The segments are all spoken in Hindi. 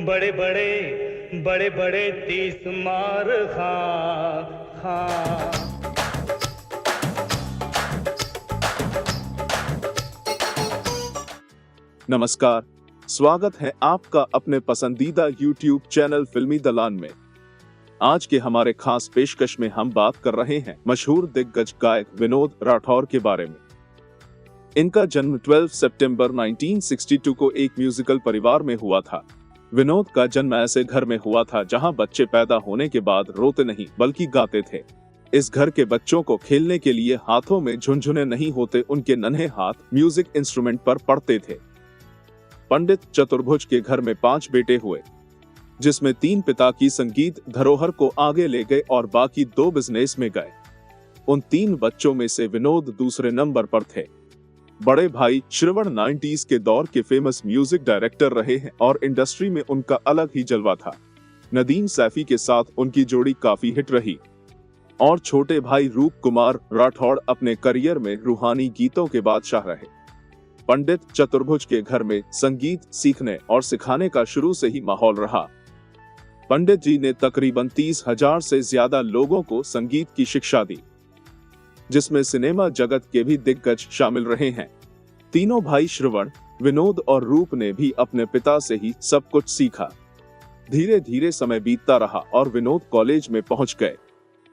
बड़े बड़े बड़े बड़े 30 मार खां खां। नमस्कार, स्वागत है आपका अपने पसंदीदा YouTube चैनल फिल्मी दलान में। आज के हमारे खास पेशकश में हम बात कर रहे हैं मशहूर दिग्गज गायक विनोद राठौर के बारे में। इनका जन्म 12 सितंबर 1962 को एक म्यूजिकल परिवार में हुआ था। विनोद का जन्म ऐसे घर में हुआ था जहां बच्चे पैदा होने के बाद रोते नहीं बल्कि गाते थे। इस घर के बच्चों को खेलने के लिए हाथों में झुनझुने नहीं होते, उनके नन्हे हाथ म्यूजिक इंस्ट्रूमेंट पर पड़ते थे। पंडित चतुर्भुज के घर में 5 बेटे हुए, जिसमें 3 पिता की संगीत धरोहर को आगे ले गए और बाकी 2 बिजनेस में गए। उन 3 बच्चों में से विनोद दूसरे नंबर पर थे। बड़े भाई श्रवण 90s के दौर के फेमस म्यूजिक डायरेक्टर रहे हैं और इंडस्ट्री में उनका अलग ही जलवा था। नदीम सैफी के साथ उनकी जोड़ी काफी हिट रही। और छोटे भाई रूप कुमार राठौड़ अपने करियर में रूहानी गीतों के बादशाह रहे। पंडित चतुर्भुज के घर में संगीत सीखने और सिखाने का शुरू से ही माहौल रहा। पंडित जी ने तकरीबन 30,000 से ज्यादा लोगों को संगीत की शिक्षा दी, जिसमें सिनेमा जगत के भी दिग्गज शामिल रहे हैं। तीनों भाई श्रवण, विनोद और रूप ने भी अपने पिता से ही सब कुछ सीखा। धीरे धीरे समय बीतता रहा और विनोद कॉलेज में पहुंच गए।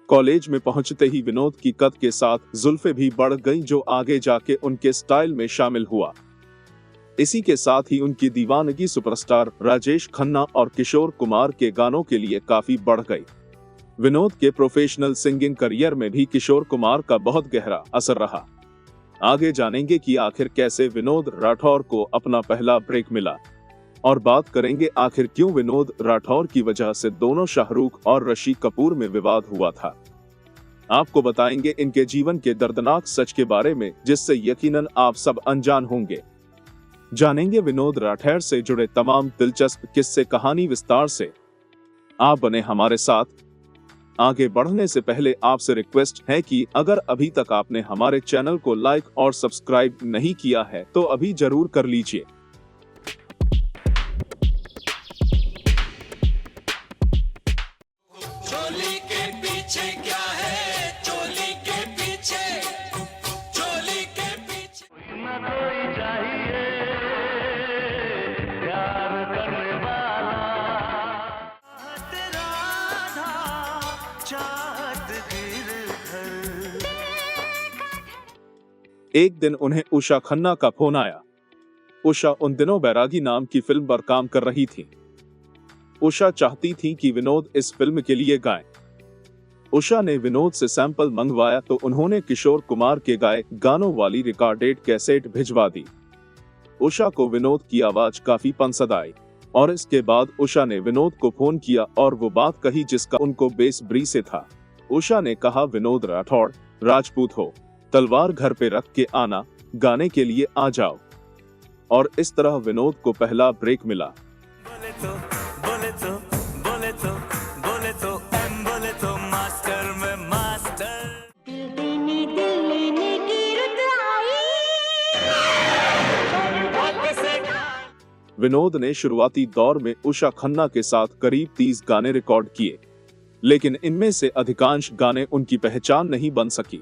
कॉलेज में पहुंचते ही विनोद की कद के साथ जुल्फे भी बढ़ गईं, जो आगे जाके उनके स्टाइल में शामिल हुआ। इसी के साथ ही उनकी दीवानगी सुपरस्टार राजेश खन्ना और किशोर कुमार के गानों के लिए काफी बढ़ गई। विनोद के प्रोफेशनल सिंगिंग करियर में भी किशोर कुमार का बहुत गहरा असर रहा। आगे जानेंगे कि आखिर कैसे विनोद राठौर को अपना पहला ब्रेक मिला, और बात करेंगे आखिर क्यों विनोद राठौर की वजह से दोनों शाहरुख और ऋषि कपूर में विवाद हुआ था। आपको बताएंगे इनके जीवन के दर्दनाक सच के बारे में, जिससे यकीनन आप सब अनजान होंगे। जानेंगे विनोद राठौर से जुड़े तमाम दिलचस्प किस्से कहानी विस्तार से। आप बने हमारे साथ। आगे बढ़ने से पहले आपसे रिक्वेस्ट है कि अगर अभी तक आपने हमारे चैनल को लाइक और सब्सक्राइब नहीं किया है तो अभी जरूर कर लीजिए। चोली के पीछे क्या है, चोली के पीछे, चोली के पीछे न कोई चाहिए प्यार करने वाला। एक दिन उन्हें उषा खन्ना का फोन आया। उषा उन दिनों बैरागी नाम की फिल्म पर काम कर रही थी। उषा चाहती थी कि विनोद इस फिल्म के लिए गाएं। उषा ने विनोद से सैंपल मंगवाया तो उन्होंने किशोर कुमार के गाए गानों वाली रिकॉर्डेड कैसेट भिजवा दी। उषा को विनोद की आवाज काफी पसंद आई और इसके बाद उषा ने विनोद को फोन किया और वो बात कही जिसका उनको बेसब्री से था। उषा ने कहा, विनोद राठौड़ राजपूत हो, तलवार घर पे रख के आना, गाने के लिए आ जाओ। और इस तरह विनोद को पहला ब्रेक मिला। बोले तो बोले तो बोले तो बोले तो एम बोले तो मास्टर में मास्टर। दिल लेने की रुत आई। विनोद ने शुरुआती दौर में उषा खन्ना के साथ करीब 30 गाने रिकॉर्ड किए, लेकिन इनमें से अधिकांश गाने उनकी पहचान नहीं बन सकी।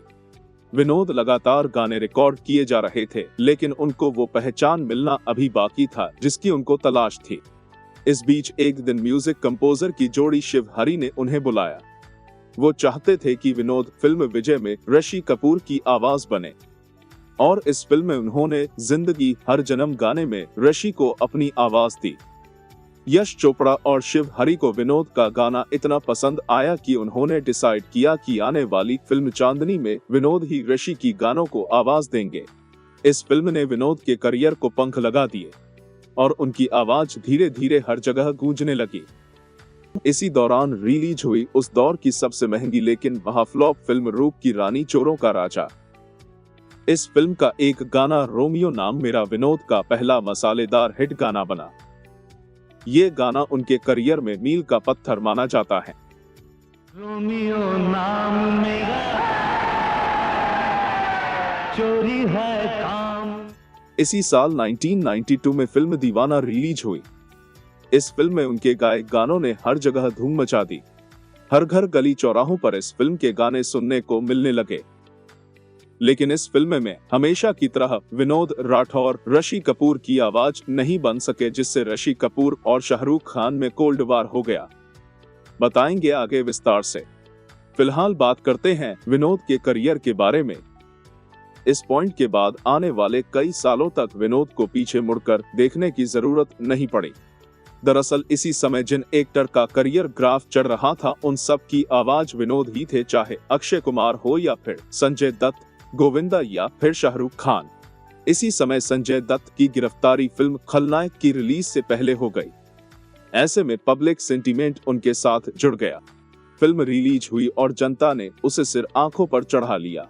विनोद लगातार गाने रिकॉर्ड किए जा रहे थे, लेकिन उनको वो पहचान मिलना अभी बाकी था जिसकी उनको तलाश थी। इस बीच एक दिन म्यूजिक कंपोजर की जोड़ी शिव हरी ने उन्हें बुलाया। वो चाहते थे कि विनोद फिल्म विजय में ऋषि कपूर की आवाज बने, और इस फिल्म में उन्होंने जिंदगी हर जन्म गाने में ऋषि को अपनी आवाज दी। यश चोपड़ा और शिव हरी को विनोद का गाना इतना पसंद आया कि उन्होंने डिसाइड किया कि आने वाली फिल्म चांदनी में विनोद ही ऋषि की गानों को आवाज देंगे। इस फिल्म ने विनोद के करियर को पंख लगा दिए और उनकी आवाज धीरे धीरे हर जगह गूंजने लगी। इसी दौरान रिलीज हुई उस दौर की सबसे महंगी लेकिन महाफ्लॉप फिल्म रूप की रानी चोरों का राजा। इस फिल्म का एक गाना रोमियो नाम मेरा विनोद का पहला मसालेदार हिट गाना बना। ये गाना उनके करियर में मील का पत्थर माना जाता है। रोमियो नाम मेरा, चोरी है काम। इसी साल 1992 में फिल्म दीवाना रिलीज हुई। इस फिल्म में उनके गाए गानों ने हर जगह धूम मचा दी। हर घर गली चौराहों पर इस फिल्म के गाने सुनने को मिलने लगे। लेकिन इस फिल्म में हमेशा की तरह विनोद राठौर ऋषि कपूर की आवाज नहीं बन सके, जिससे ऋषि कपूर और शाहरुख खान में कोल्ड वार हो गया। बताएंगे आगे विस्तार से। फिलहाल बात करते हैं विनोद के करियर के बारे में। इस पॉइंट के बाद आने वाले कई सालों तक विनोद को पीछे मुड़कर देखने की जरूरत नहीं पड़ी। दरअसल इसी समय जिन एक्टर का करियर ग्राफ चढ़ रहा था उन सब की आवाज विनोद ही थे, चाहे अक्षय कुमार हो या फिर संजय दत्त, गोविंदा या फिर शाहरुख खान। इसी समय संजय दत्त की गिरफ्तारी फिल्म खलनायक की रिलीज से पहले हो गई। ऐसे में पब्लिक सेंटीमेंट उनके साथ जुड़ गया। फिल्म रिलीज हुई और जनता ने उसे सिर आंखों पर चढ़ा लिया।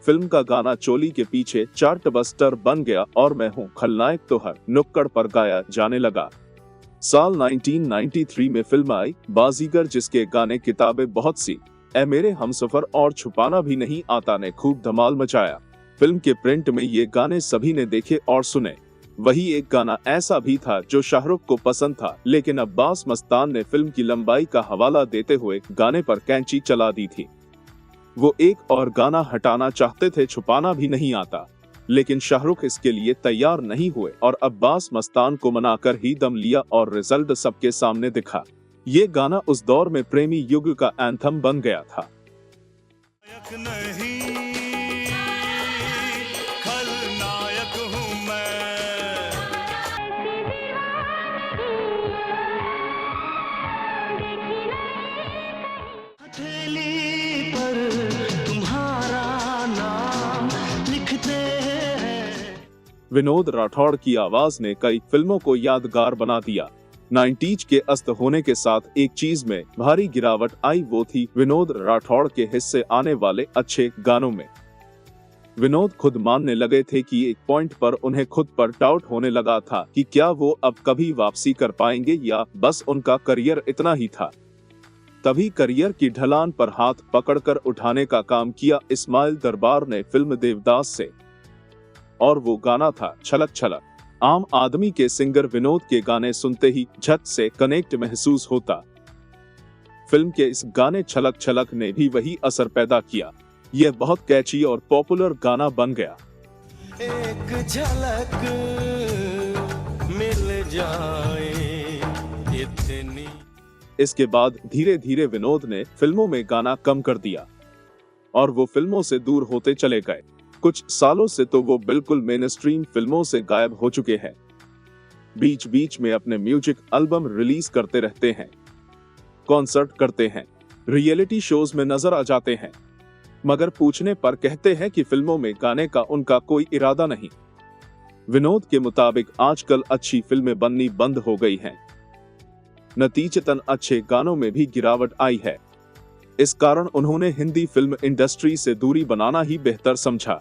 फिल्म का गाना चोली के पीछे चार्टबस्टर बन गया और मैं हूँ खलनायक तो हर नुक्कड़ पर गाया जाने लगा। साल 1993 में फिल्म आई बाजीगर, जिसके गाने किताबें बहुत सी, ए मेरे हमसफर और छुपाना भी नहीं आता ने खूब धमाल मचाया। फिल्म के प्रिंट में ये गाने सभी ने देखे और सुने। वही एक गाना ऐसा भी था जो शाहरुख को पसंद था, लेकिन अब्बास मस्तान ने फिल्म की लंबाई का हवाला देते हुए गाने पर कैंची चला दी थी। वो एक और गाना हटाना चाहते थे, छुपाना भी नहीं आता, लेकिन शाहरुख इसके लिए तैयार नहीं हुए और अब्बास मस्तान को मनाकर ही दम लिया और रिजल्ट सबके सामने दिखा। ये गाना उस दौर में प्रेमी युग का एंथम बन गया था। नहीं, खलनायक हूँ मैं। हथेली पर तुम्हारा नाम लिखते हैं। विनोद राठौड़ की आवाज ने कई फिल्मों को यादगार बना दिया। 90s के अस्त होने के साथ एक चीज में भारी गिरावट आई, वो थी विनोद राठौड़ के हिस्से आने वाले अच्छे गानों में। विनोद खुद मानने लगे थे कि एक पॉइंट पर उन्हें खुद पर डाउट होने लगा था कि क्या वो अब कभी वापसी कर पाएंगे या बस उनका करियर इतना ही था। तभी करियर की ढलान पर हाथ पकड़कर उठाने का काम किया इस्माइल दरबार ने फिल्म देवदास से, और वो गाना था छलक छलक। आम आदमी के सिंगर विनोद के गाने सुनते ही झट से कनेक्ट महसूस होता। फिल्म के इस गाने छलक छलक ने भी वही असर पैदा किया। यह बहुत कैची और पॉपुलर गाना बन गया। एक झलक मिल जाए इतनी। इसके बाद धीरे धीरे विनोद ने फिल्मों में गाना कम कर दिया और वो फिल्मों से दूर होते चले गए। कुछ सालों से तो वो बिल्कुल मेनस्ट्रीम फिल्मों से गायब हो चुके हैं। बीच बीच में अपने म्यूजिक एल्बम रिलीज करते रहते हैं, कॉन्सर्ट करते हैं, रियलिटी शोज में नजर आ जाते हैं, मगर पूछने पर कहते हैं कि फिल्मों में गाने का उनका कोई इरादा नहीं। विनोद के मुताबिक आजकल अच्छी फिल्में बननी बंद हो गई हैं। नतीजतन अच्छे गानों में भी गिरावट आई है। इस कारण उन्होंने हिंदी फिल्म इंडस्ट्री से दूरी बनाना ही बेहतर समझा।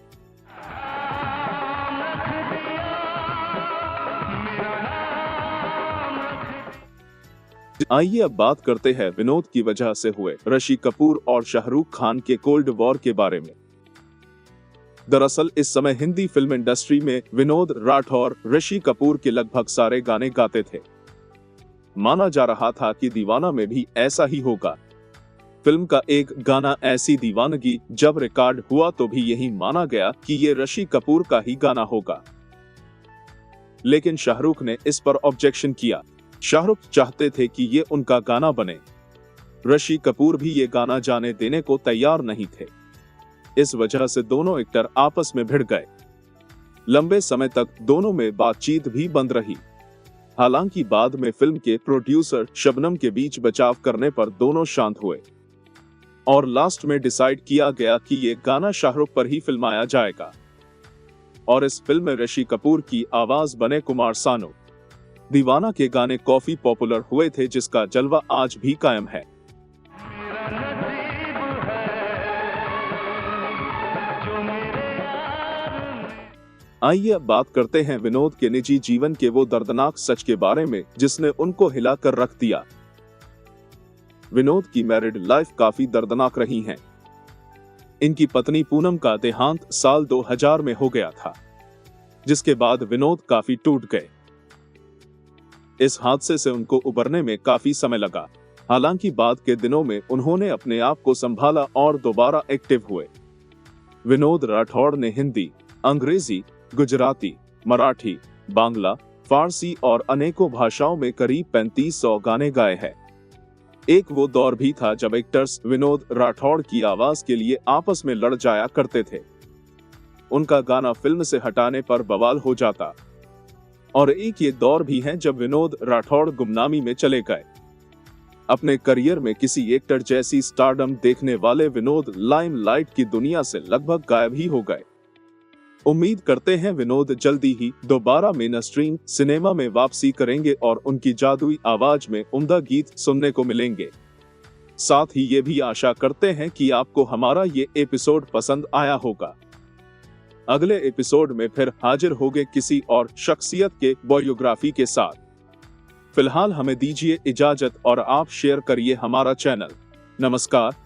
आइए अब बात करते हैं विनोद की वजह से हुए ऋषि कपूर और शाहरुख खान के कोल्ड वॉर के बारे में। दरअसल इस समय हिंदी फिल्म इंडस्ट्री में विनोद राठौर ऋषि कपूर के लगभग सारे गाने गाते थे। माना जा रहा था कि दीवाना में भी ऐसा ही होगा। फिल्म का एक गाना ऐसी दीवानगी जब रिकॉर्ड हुआ तो भी यही माना गया कि ये ऋषि कपूर का ही गाना होगा, लेकिन शाहरुख ने इस पर ऑब्जेक्शन किया। शाहरुख चाहते थे कि ये उनका गाना बने। ऋषि कपूर भी ये गाना जाने देने को तैयार नहीं थे। इस वजह से दोनों एक्टर आपस में भिड़ गए। लंबे समय तक दोनों में बातचीत भी बंद रही। हालांकि बाद में फिल्म के प्रोड्यूसर शबनम के बीच बचाव करने पर दोनों शांत हुए और लास्ट में डिसाइड किया गया कि ये गाना शाहरुख पर ही फिल्माया जाएगा और इस फिल्म में ऋषि कपूर की आवाज बने कुमार सानू। दीवाना के गाने काफी पॉपुलर हुए थे, जिसका जलवा आज भी कायम है। आइए अब बात करते हैं विनोद के निजी जीवन के वो दर्दनाक सच के बारे में जिसने उनको हिलाकर रख दिया। विनोद की मैरिड लाइफ काफी दर्दनाक रही है। इनकी पत्नी पूनम का देहांत साल 2000 में हो गया था, जिसके बाद विनोद काफी टूट गए। इस हादसे से उनको उबरने में काफी समय लगा। हालांकि बाद के दिनों में उन्होंने अपने आप को संभाला और दोबारा एक्टिव हुए। विनोद राठौड़ ने हिंदी, अंग्रेजी, गुजराती, मराठी, बांग्ला, फारसी और अनेकों भाषाओं में करीब 3500 गाने गाए हैं। एक वो दौर भी था जब एक्टर्स विनोद राठौड़ की आवाज के लिए आपस में लड़ जाया करते थे। उनका गाना फिल्म से हटाने पर बवाल हो जाता। और एक ये दौर भी है जब विनोद राठौड़ गुमनामी में चले गए। अपने करियर में किसी एक्टर जैसी स्टारडम देखने वाले विनोद लाइमलाइट की दुनिया से लगभग गायब ही हो गए। उम्मीद करते हैं विनोद जल्दी ही दोबारा मेन स्ट्रीम सिनेमा में वापसी करेंगे और उनकी जादुई आवाज में उम्दा गीत सुनने को मिलेंगे। साथ ही ये भी आशा करते हैं कि आपको हमारा ये एपिसोड पसंद आया होगा। अगले एपिसोड में फिर हाजिर होंगे किसी और शख्सियत के बायोग्राफी के साथ। फिलहाल हमें दीजिए इजाजत और आप शेयर करिए हमारा चैनल। नमस्कार।